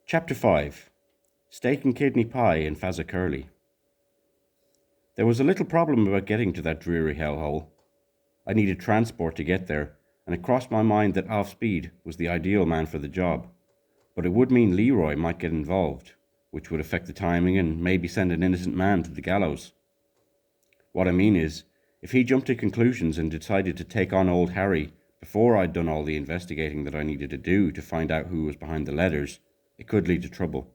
Chapter 5. Steak and Kidney Pie in Fazacurly. There was a little problem about getting to that dreary hellhole. I needed transport to get there, and it crossed my mind that Off-Speed was the ideal man for the job. But it would mean Leroy might get involved, which would affect the timing and maybe send an innocent man to the gallows. What I mean is, if he jumped to conclusions and decided to take on old Harry before I'd done all the investigating that I needed to do to find out who was behind the letters, it could lead to trouble.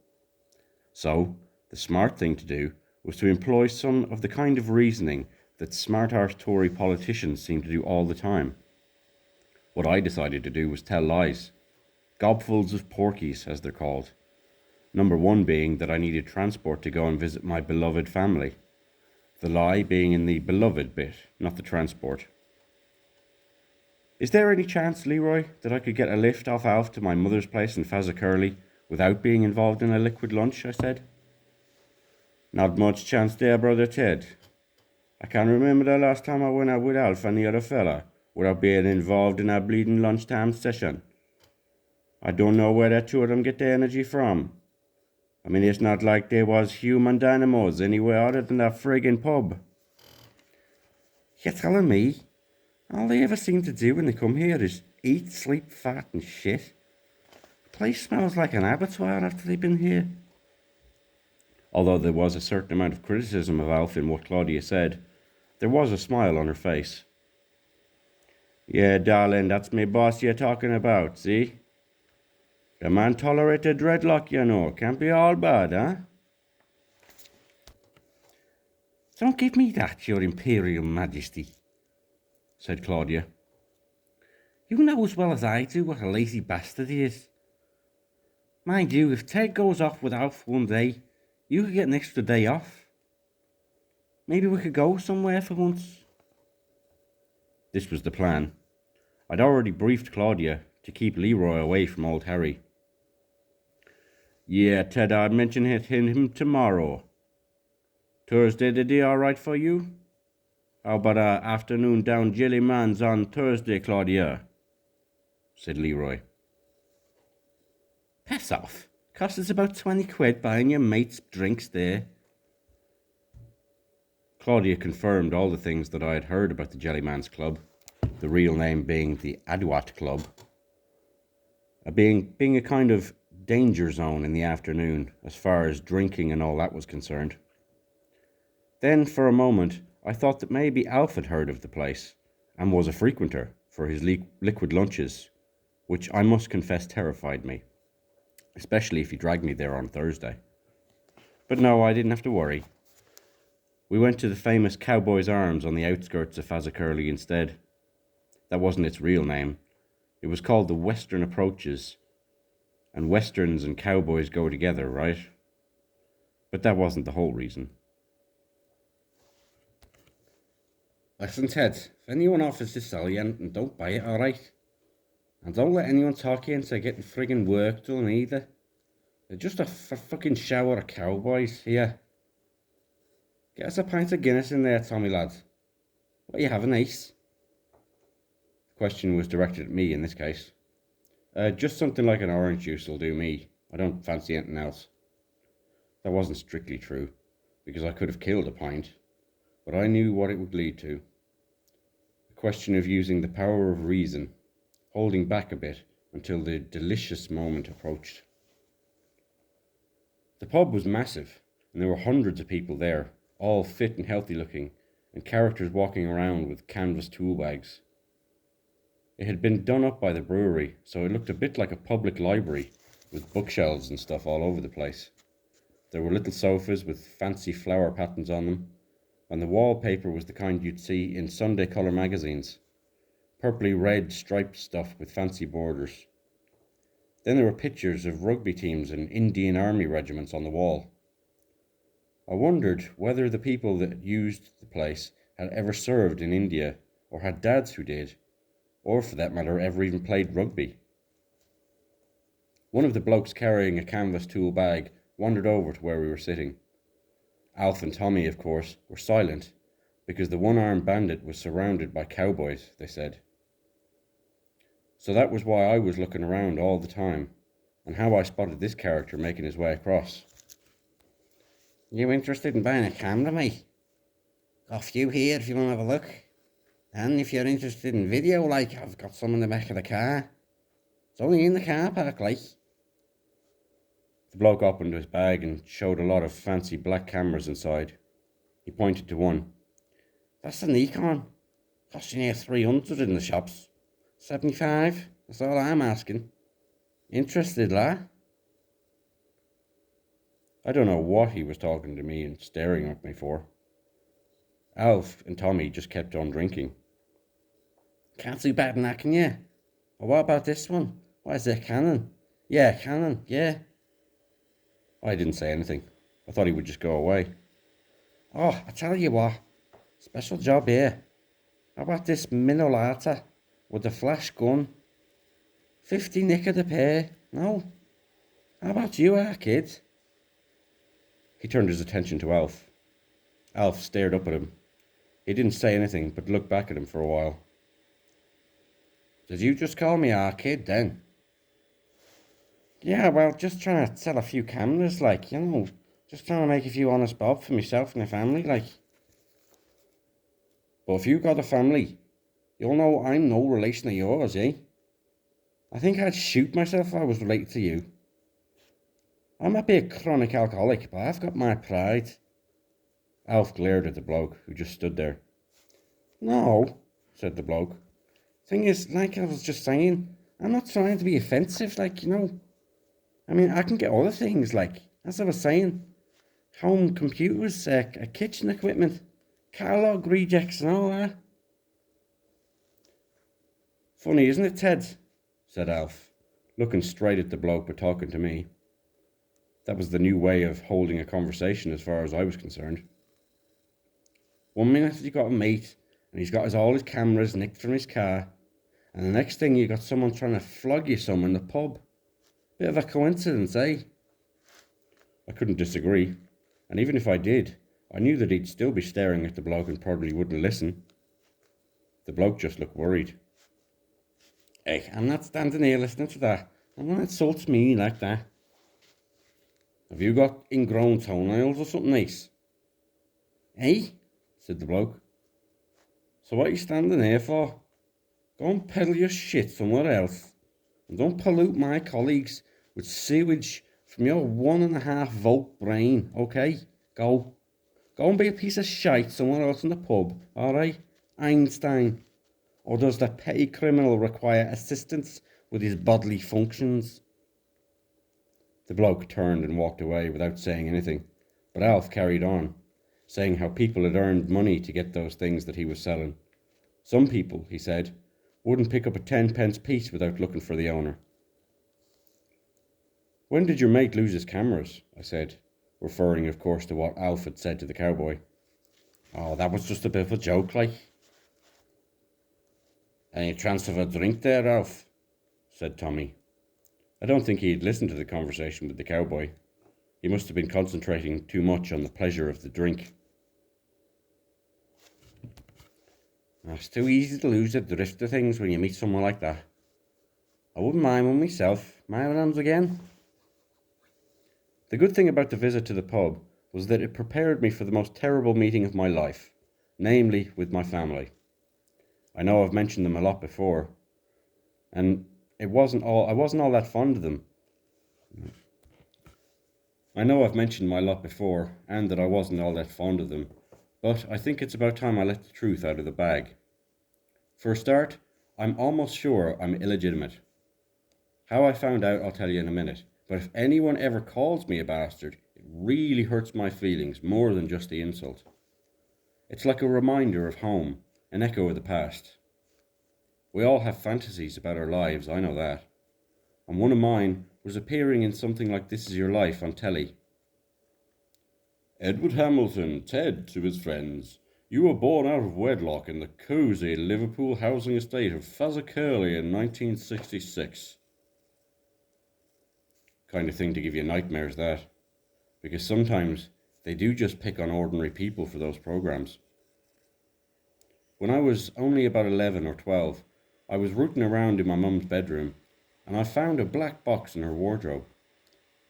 So, the smart thing to do was to employ some of the kind of reasoning that smart-arse Tory politicians seem to do all the time. What I decided to do was tell lies. Gobfuls of porkies, as they're called. Number one being that I needed transport to go and visit my beloved family. The lie being in the beloved bit, not the transport. Is there any chance, Leroy, that I could get a lift off Alf to my mother's place in Fazacurly without being involved in a liquid lunch? I said. Not much chance there, Brother Ted. I can't remember the last time I went out with Alf and the other fella without being involved in a bleeding lunchtime session. I don't know where the two of them get their energy from. I mean, it's not like they was human dynamos anywhere other than that friggin' pub. You're telling me all they ever seem to do when they come here is eat, sleep, fart and shit? The place smells like an abattoir after they've been here. Although there was a certain amount of criticism of Alf in what Claudia said, there was a smile on her face. Yeah, darling, that's me boss you're talking about, see? The man tolerated dreadlock, you know. Can't be all bad, huh? Don't give me that, your Imperial Majesty, said Claudia. You know as well as I do what a lazy bastard he is. Mind you, if Ted goes off with Alf one day, you could get an extra day off. Maybe we could go somewhere for once. This was the plan. I'd already briefed Claudia to keep Leroy away from old Harry. Yeah, Ted, I'll mention it to him tomorrow. Thursday the day all right for you? How about afternoon down Jelly Man's on Thursday, Claudia? Said Leroy. Piss off. Cost us about 20 quid buying your mate's drinks there. Claudia confirmed all the things that I had heard about the Jellyman's Club, the real name being the Aduat Club, being a kind of danger zone in the afternoon as far as drinking and all that was concerned. Then, for a moment, I thought that maybe Alf had heard of the place and was a frequenter for his liquid lunches, which I must confess terrified me, especially if he dragged me there on Thursday. But no, I didn't have to worry. We went to the famous Cowboy's Arms on the outskirts of Fazacurly instead. That wasn't its real name. It was called the Western Approaches, and westerns and cowboys go together, right? But that wasn't the whole reason. Listen, Ted, if anyone offers to sell you anything, don't buy it, alright? And don't let anyone talk you into getting friggin' work done either. They're just a fucking shower of cowboys here. Get us a pint of Guinness in there, Tommy lad. What are you having, Ace? The question was directed at me in this case. Just something like an orange juice will do me. I don't fancy anything else. That wasn't strictly true, because I could have killed a pint, but I knew what it would lead to. The question of using the power of reason, holding back a bit until the delicious moment approached. The pub was massive, and there were hundreds of people there, all fit and healthy looking, and characters walking around with canvas tool bags. It had been done up by the brewery, so it looked a bit like a public library, with bookshelves and stuff all over the place. There were little sofas with fancy flower patterns on them, and the wallpaper was the kind you'd see in Sunday colour magazines. Purpley red striped stuff with fancy borders. Then there were pictures of rugby teams and Indian Army regiments on the wall. I wondered whether the people that used the place had ever served in India, or had dads who did, or for that matter ever even played rugby. One of the blokes carrying a canvas tool bag wandered over to where we were sitting. Alf and Tommy, of course, were silent, because the one-armed bandit was surrounded by cowboys, they said. So that was why I was looking around all the time, and how I spotted this character making his way across. You interested in buying a camera, mate? Got a few here if you want to have a look. And if you're interested in video, like, I've got some in the back of the car. It's only in the car park, like. The bloke opened his bag and showed a lot of fancy black cameras inside. He pointed to one. That's the Nikon. Costs you near 300 in the shops. 75, that's all I'm asking. Interested, lad? I don't know what he was talking to me and staring at me for. Alf and Tommy just kept on drinking. Can't do bad in that, can you? Or what about this one? What is it, Canon? Yeah, Canon, yeah. I didn't say anything. I thought he would just go away. Oh, I tell you what. Special job here. How about this Minolata with the flash gun? 50 nicker the pair. No. How about you, kid? He turned his attention to Alf. Alf stared up at him. He didn't say anything, but looked back at him for a while. Did you just call me kid then? Yeah, well, just trying to sell a few cameras, like, you know. Just trying to make a few honest bob for myself and the family, like. But if you got a family, you'll know I'm no relation of yours, eh? I think I'd shoot myself if I was related to you. I might be a chronic alcoholic, but I've got my pride. Alf glared at the bloke, who just stood there. No, said the bloke. Thing is, like I was just saying, I'm not trying to be offensive, like, you know. I mean, I can get other things, like, as I was saying, home computers, kitchen equipment, catalogue rejects and all that. Funny, isn't it, Ted? Said Alf, looking straight at the bloke but talking to me. That was the new way of holding a conversation as far as I was concerned. 1 minute you got a mate, and he's got all his cameras nicked from his car, and the next thing you got someone trying to flog you some in the pub. Bit of a coincidence, eh? I couldn't disagree, and even if I did, I knew that he'd still be staring at the bloke and probably wouldn't listen. The bloke just looked worried. Hey, I'm not standing here listening to that. No one insults me like that. Have you got ingrown toenails or something nice? Eh? Said the bloke. So what are you standing here for? Go and peddle your shit somewhere else. And don't pollute my colleagues with sewage from your 1.5 volt brain, okay? Go. Go and be a piece of shite somewhere else in the pub, alright? Einstein. Or does the petty criminal require assistance with his bodily functions? The bloke turned and walked away without saying anything, but Alf carried on, saying how people had earned money to get those things that he was selling. Some people, he said, wouldn't pick up a 10-pence piece without looking for the owner. When did your mate lose his cameras? I said, referring, of course, to what Alf had said to the cowboy. Oh, that was just a bit of a joke, like. Any chance of a drink there, Alf? Said Tommy. I don't think he'd listened to the conversation with the cowboy. He must have been concentrating too much on the pleasure of the drink. It's too easy to lose the drift of things when you meet someone like that. I wouldn't mind one myself. My hands again. The good thing about the visit to the pub was that it prepared me for the most terrible meeting of my life, namely with my family. I know I've mentioned them a lot before, and I wasn't all that fond of them. I know I've mentioned my lot before, and that I wasn't all that fond of them, but I think it's about time I let the truth out of the bag. For a start, I'm almost sure I'm illegitimate. How I found out I'll tell you in a minute, but if anyone ever calls me a bastard, it really hurts my feelings more than just the insult. It's like a reminder of home, an echo of the past. We all have fantasies about our lives, I know that. And one of mine was appearing in something like This Is Your Life on telly. Edward Hamilton, Ted to his friends. You were born out of wedlock in the cosy Liverpool housing estate of Fazacurley in 1966. Kind of thing to give you nightmares, that. Because sometimes they do just pick on ordinary people for those programs. When I was only about 11 or 12, I was rooting around in my mum's bedroom, and I found a black box in her wardrobe.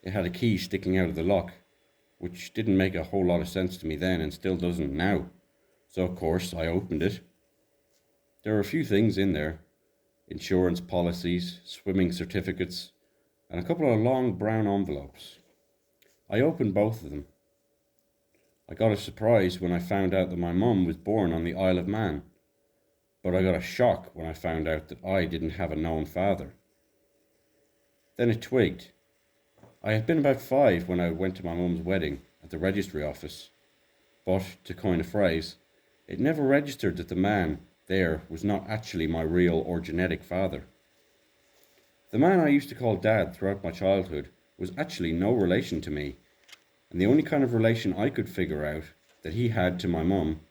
It had a key sticking out of the lock, which didn't make a whole lot of sense to me then and still doesn't now. So, of course, I opened it. There were a few things in there: insurance policies, swimming certificates, and a couple of long brown envelopes. I opened both of them. I got a surprise when I found out that my mum was born on the Isle of Man, but I got a shock when I found out that I didn't have a known father. Then it twigged. I had been about 5 when I went to my mum's wedding at the registry office, but, to coin a phrase, it never registered that the man there was not actually my real or genetic father. The man I used to call Dad throughout my childhood was actually no relation to me, and the only kind of relation I could figure out that he had to my mum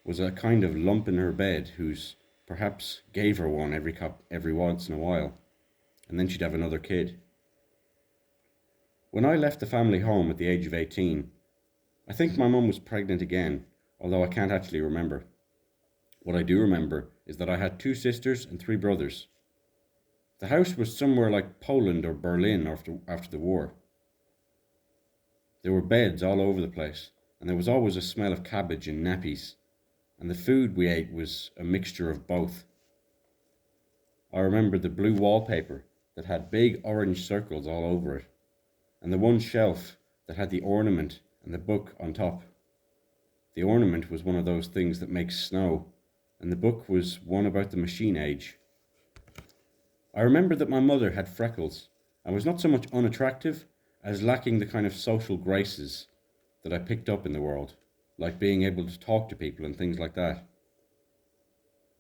was a kind of lump in her bed who's perhaps gave her one every once in a while, and then she'd have another kid. When I left the family home at the age of 18, I think my mum was pregnant again, although I can't actually remember. What I do remember is that I had 2 sisters and 3 brothers. The house was somewhere like Poland or Berlin after the war. There were beds all over the place, and there was always a smell of cabbage and nappies, and the food we ate was a mixture of both. I remember the blue wallpaper that had big orange circles all over it, and the one shelf that had the ornament and the book on top. The ornament was one of those things that makes snow, and the book was one about the machine age. I remember that my mother had freckles and was not so much unattractive as lacking the kind of social graces that I picked up in the world, like being able to talk to people and things like that.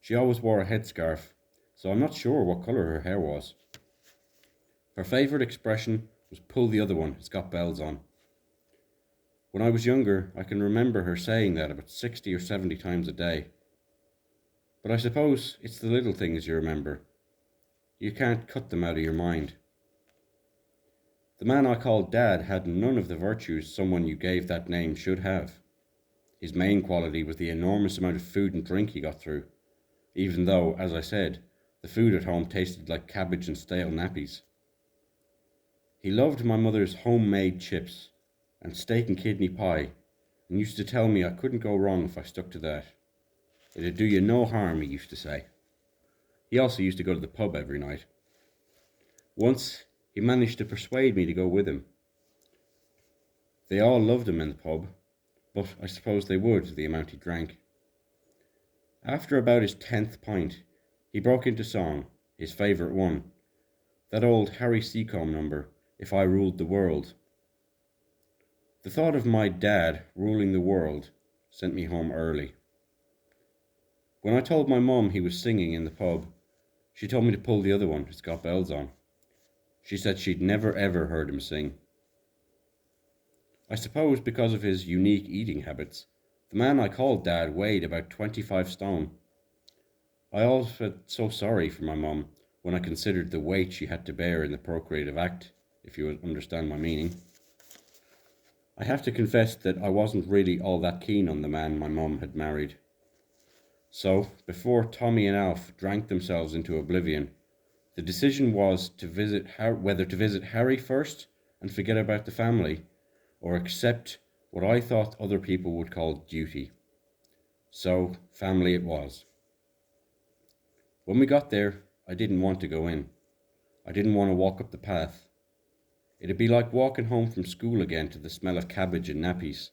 She always wore a headscarf, so I'm not sure what colour her hair was. Her favourite expression was "pull the other one, it's got bells on." When I was younger, I can remember her saying that about 60 or 70 times a day. But I suppose it's the little things you remember. You can't cut them out of your mind. The man I called Dad had none of the virtues someone you gave that name should have. His main quality was the enormous amount of food and drink he got through, even though, as I said, the food at home tasted like cabbage and stale nappies. He loved my mother's homemade chips and steak and kidney pie, and used to tell me I couldn't go wrong if I stuck to that. It'd do you no harm, he used to say. He also used to go to the pub every night. Once, he managed to persuade me to go with him. They all loved him in the pub, but I suppose they would, the amount he drank. After about his 10th pint, he broke into song, his favourite one, that old Harry Seacombe number, "If I Ruled the World." The thought of my dad ruling the world sent me home early. When I told my mum he was singing in the pub, she told me to pull the other one, "It's got bells on." She said she'd never ever heard him sing. I suppose because of his unique eating habits, the man I called Dad weighed about 25 stone. I always felt so sorry for my mum when I considered the weight she had to bear in the procreative act, if you would understand my meaning. I have to confess that I wasn't really all that keen on the man my mum had married. So, before Tommy and Alf drank themselves into oblivion, the decision was whether to visit Harry first and forget about the family, or accept what I thought other people would call duty. So, family it was. When we got there, I didn't want to go in. I didn't want to walk up the path. It'd be like walking home from school again to the smell of cabbage and nappies,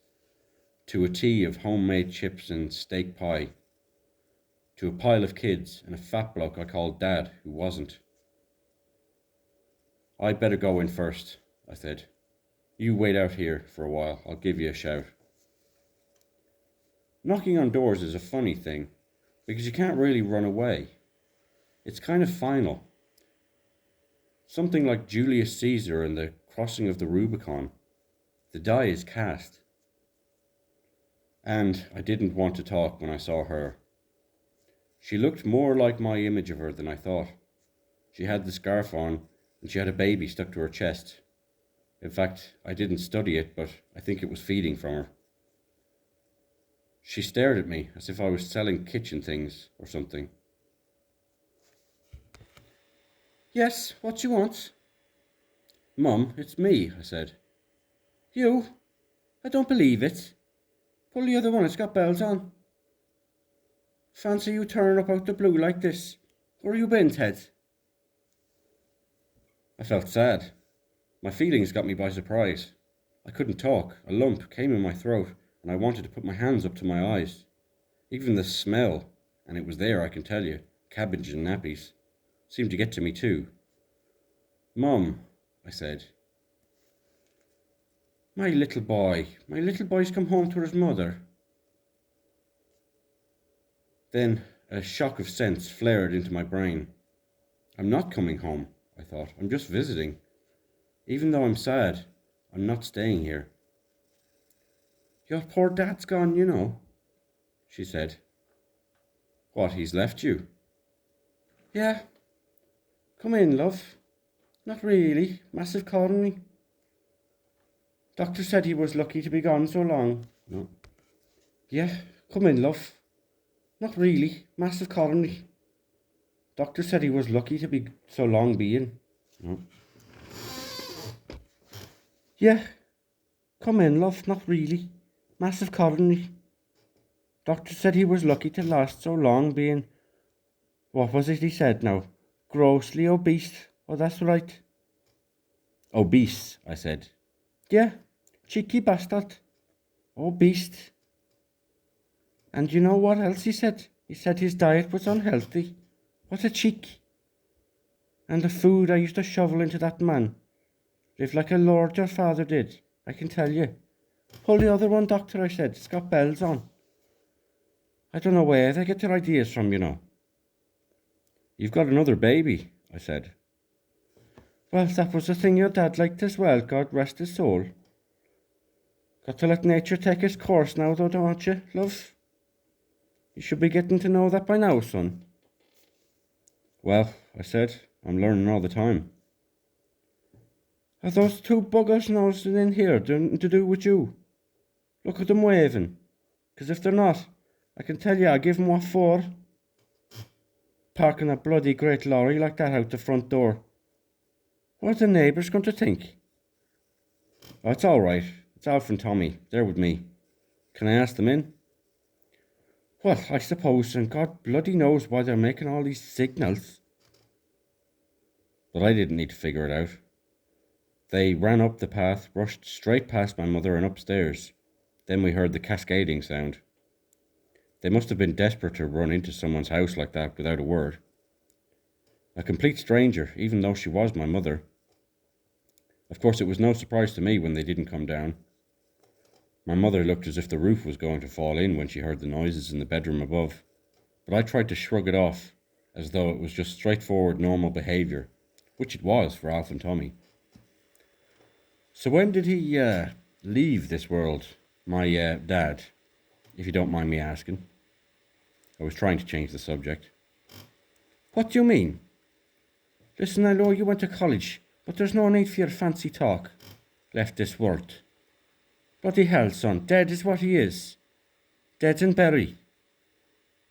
to a tea of homemade chips and steak pie, to a pile of kids and a fat bloke I called Dad who wasn't. "I'd better go in first," I said. "You wait out here for a while, I'll give you a shout." Knocking on doors is a funny thing, because you can't really run away. It's kind of final. Something like Julius Caesar and the crossing of the Rubicon. The die is cast. And I didn't want to talk when I saw her. She looked more like my image of her than I thought. She had the scarf on, and she had a baby stuck to her chest. In fact, I didn't study it, but I think it was feeding from her. She stared at me as if I was selling kitchen things or something. Yes, what do you want? Mum, it's me, I said. You? I don't believe it. Pull the other one, it's got bells on. Fancy you turning up out the blue like this. Where you been, Ted? I felt sad. My feelings got me by surprise. I couldn't talk. A lump came in my throat, and I wanted to put my hands up to my eyes. Even the smell, and it was there, I can tell you, cabbage and nappies, seemed to get to me too. Mum, I said. My little boy's come home to his mother. Then a shock of sense flared into my brain. I'm not coming home, I thought. I'm just visiting. Even though I'm sad, I'm not staying here. Your poor dad's gone, you know, she said. What, he's left you? Yeah. Come in, love. Not really. Massive coronary. Doctor said he was lucky to be gone so long. No. Yeah, come in, love. Not really. Massive coronary. Doctor said he was lucky to be so long being. No. Yeah, come in, love. Not really. Massive coronary. Doctor said he was lucky to last so long being... What was it he said now? Grossly obese. Oh, that's right. Obese, I said. Yeah, cheeky bastard. Obese. And you know what else he said? He said his diet was unhealthy. What a cheek. And the food I used to shovel into that man. Live like a lord your father did, I can tell you. Pull the other one, doctor, I said. It's got bells on. I don't know where they get their ideas from, you know. You've got another baby, I said. Well, that was the thing your dad liked as well, God rest his soul. Got to let nature take its course now, though, don't you, love? You should be getting to know that by now, son. Well, I said, I'm learning all the time. Are those two buggers nosing in here nothing to do with you? Look at them waving. 'Cause if they're not, I can tell you I'll give them what for. Parking a bloody great lorry like that out the front door. What are the neighbours going to think? Oh, it's all right. It's Alf and Tommy. They're with me. Can I ask them in? Well, I suppose, and God bloody knows why they're making all these signals. But I didn't need to figure it out. They ran up the path, rushed straight past my mother and upstairs. Then we heard the cascading sound. They must have been desperate to run into someone's house like that without a word. A complete stranger, even though she was my mother. Of course, it was no surprise to me when they didn't come down. My mother looked as if the roof was going to fall in when she heard the noises in the bedroom above, but I tried to shrug it off, as though it was just straightforward normal behaviour, which it was for Alf and Tommy. So when did he, leave this world, my, dad, if you don't mind me asking? I was trying to change the subject. What do you mean? Listen, I know you went to college, but there's no need for your fancy talk. Left this world. Bloody hell, son, dead is what he is. Dead and buried.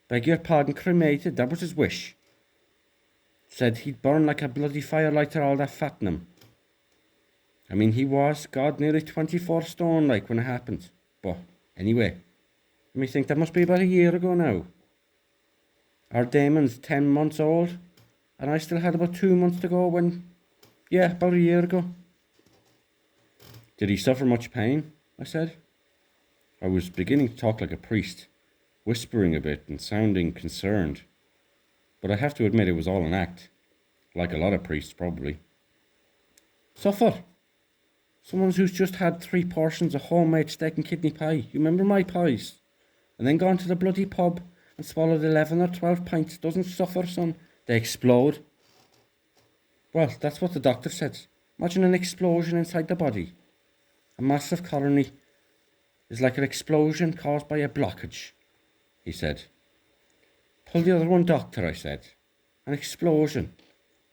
Beg your pardon, cremated, that was his wish. Said he'd burn like a bloody firelighter all that fat in him. I mean, he was, God, nearly 24 stone like when it happened. But, anyway, let me think, that must be about a year ago now. Our Damon's 10 months old, and I still had about 2 months to go when, yeah, about a year ago. Did he suffer much pain? I said. I was beginning to talk like a priest, whispering a bit and sounding concerned. But I have to admit it was all an act, like a lot of priests probably. Suffer? Someone who's just had 3 portions of homemade steak and kidney pie. You remember my pies? And then gone to the bloody pub and swallowed 11 or 12 pints doesn't suffer, son. They explode. Well, that's what the doctor said. Imagine an explosion inside the body. A massive coronary is like an explosion caused by a blockage, he said. Pull the other one, doctor, I said. An explosion.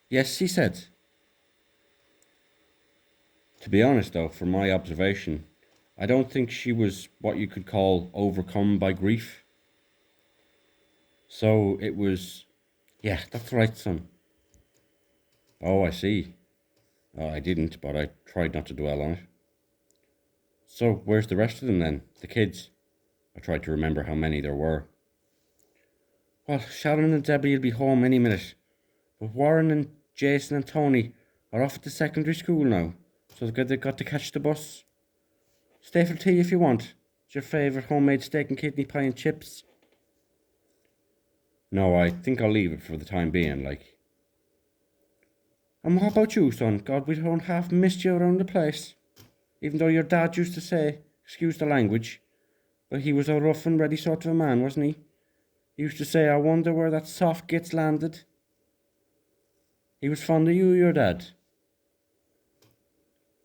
Yes, he said. To be honest, though, from my observation, I don't think she was what you could call overcome by grief. So it was, yeah, that's right, son. Oh, I see. Oh, I didn't, but I tried not to dwell on it. So, where's the rest of them then? The kids? I tried to remember how many there were. Well, Sharon and Debbie will be home any minute. But Warren and Jason and Tony are off at the secondary school now, so they've got to catch the bus. Stay for tea if you want. It's your favourite homemade steak and kidney pie and chips. No, I think I'll leave it for the time being, like. And what about you, son? God, we don't half missed you around the place. Even though your dad used to say, excuse the language, but he was a rough and ready sort of a man, wasn't he? He used to say, I wonder where that soft gets landed. He was fond of you, your dad.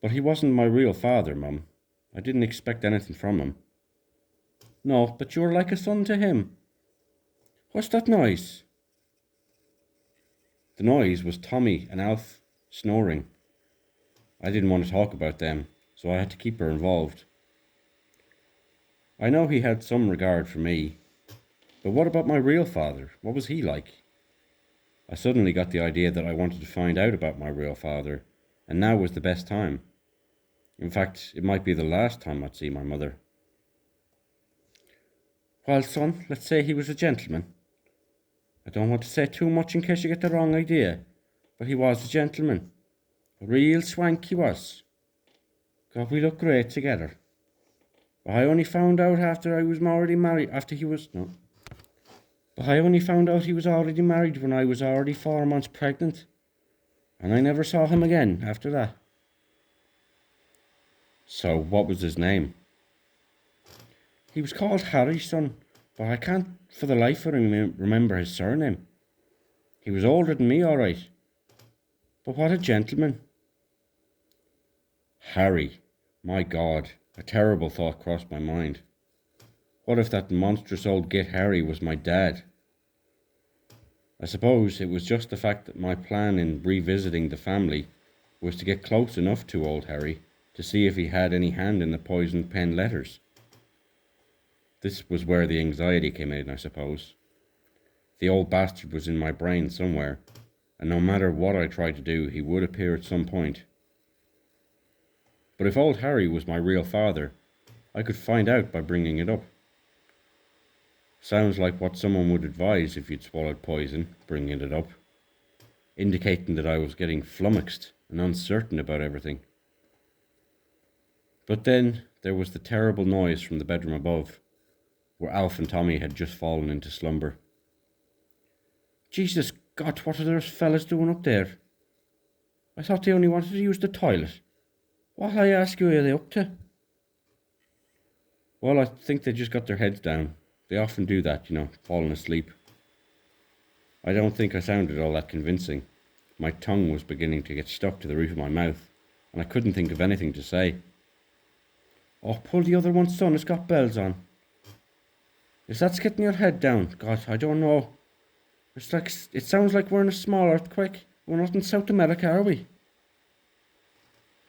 But he wasn't my real father, Mum. I didn't expect anything from him. No, but you were like a son to him. What's that noise? The noise was Tommy and Alf snoring. I didn't want to talk about them, so I had to keep her involved. I know he had some regard for me, but what about my real father? What was he like? I suddenly got the idea that I wanted to find out about my real father, and now was the best time. In fact, it might be the last time I'd see my mother. Well, son, let's say he was a gentleman. I don't want to say too much in case you get the wrong idea, but he was a gentleman. A real swank he was. God, we look great together. But I only found out after I was already married, But I only found out he was already married when I was already 4 months pregnant. And I never saw him again after that. So, what was his name? He was called Harry, son, but I can't for the life of me remember his surname. He was older than me, all right. But what a gentleman. Harry. My God, a terrible thought crossed my mind. What if that monstrous old git Harry was my dad? I suppose it was just the fact that my plan in revisiting the family was to get close enough to old Harry to see if he had any hand in the poisoned pen letters. This was where the anxiety came in, I suppose. The old bastard was in my brain somewhere, and no matter what I tried to do, he would appear at some point. But if old Harry was my real father, I could find out by bringing it up. Sounds like what someone would advise if you'd swallowed poison, bringing it up, indicating that I was getting flummoxed and uncertain about everything. But then there was the terrible noise from the bedroom above, where Alf and Tommy had just fallen into slumber. Jesus God, what are those fellas doing up there? I thought they only wanted to use the toilet. What, I ask you, are they up to? Well, I think they just got their heads down. They often do that, falling asleep. I don't think I sounded all that convincing. My tongue was beginning to get stuck to the roof of my mouth, and I couldn't think of anything to say. Oh, pull the other one, son, it's got bells on. Is that getting your head down? God, I don't know. It sounds like we're in a small earthquake. We're not in South America, are we?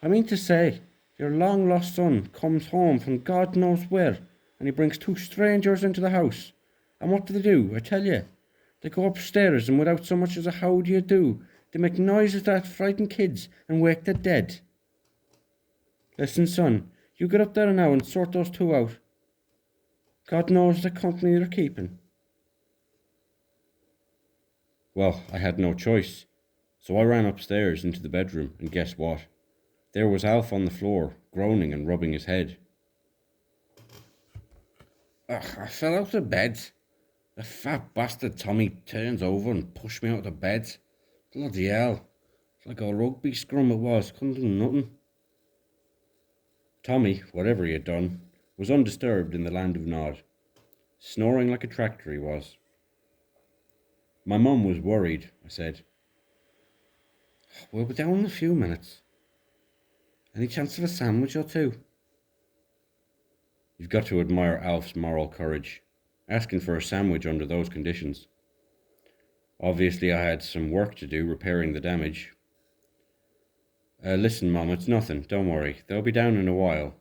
I mean to say, your long-lost son comes home from God knows where, and he brings 2 strangers into the house. And what do? I tell you. They go upstairs, and without so much as a how do you do, they make noises that frighten kids and wake the dead. Listen, son, you get up there now and sort those 2 out. God knows the company they're keeping. Well, I had no choice, so I ran upstairs into the bedroom, and guess what? There was Alf on the floor, groaning and rubbing his head. Ugh, I fell out of bed. The fat bastard Tommy turns over and pushed me out of bed. Bloody hell. It's like a rugby scrum it was. Couldn't do nothing. Tommy, whatever he had done, was undisturbed in the land of Nod. Snoring like a tractor he was. My mum was worried, I said. We'll be down in a few minutes. Any chance of a sandwich or 2? You've got to admire Alf's moral courage, asking for a sandwich under those conditions. Obviously, I had some work to do repairing the damage. Listen, Mum, it's nothing, don't worry. They'll be down in a while.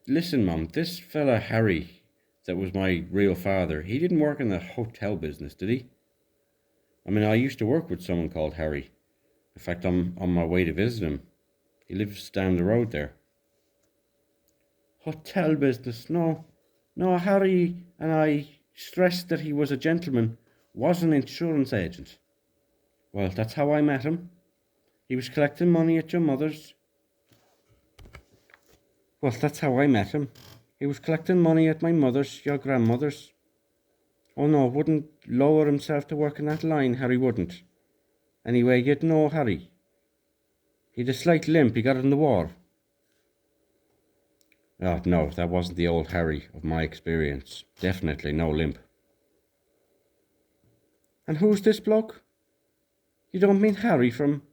Listen, Mum, this fella Harry, that was my real father, he didn't work in the hotel business, did he? I mean, I used to work with someone called Harry. In fact, I'm on my way to visit him. He lives down the road there. Hotel business, no. No, Harry and I stressed that he was a gentleman, was an insurance agent. Well, that's how I met him. He was collecting money at your mother's. Well, that's how I met him. He was collecting money at my mother's, your grandmother's. Oh no, wouldn't lower himself to work in that line, Harry wouldn't. Anyway, you'd know Harry. He'd a slight limp, he got it in the war. Oh no, that wasn't the old Harry of my experience. Definitely no limp. And who's this bloke? You don't mean Harry from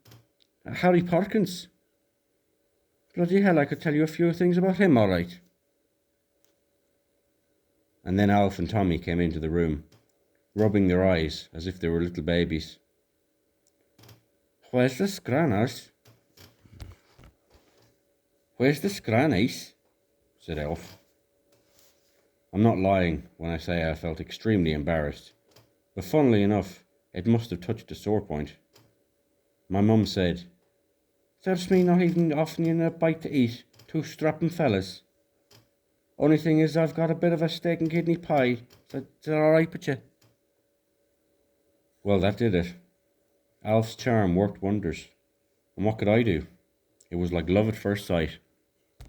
Harry Perkins? Bloody hell, I could tell you a few things about him, all right. And then Alf and Tommy came into the room, rubbing their eyes as if they were little babies. Where's the scranners? Where's the scrannies? Said Alf. I'm not lying when I say I felt extremely embarrassed, but funnily enough, it must have touched a sore point. My mum said, "There's me not even offering you a bite to eat, two strapping fellas. Only thing is I've got a bit of a steak and kidney pie. Is that alright with you?" Well, that did it. Alf's charm worked wonders. And what could I do? It was like love at first sight.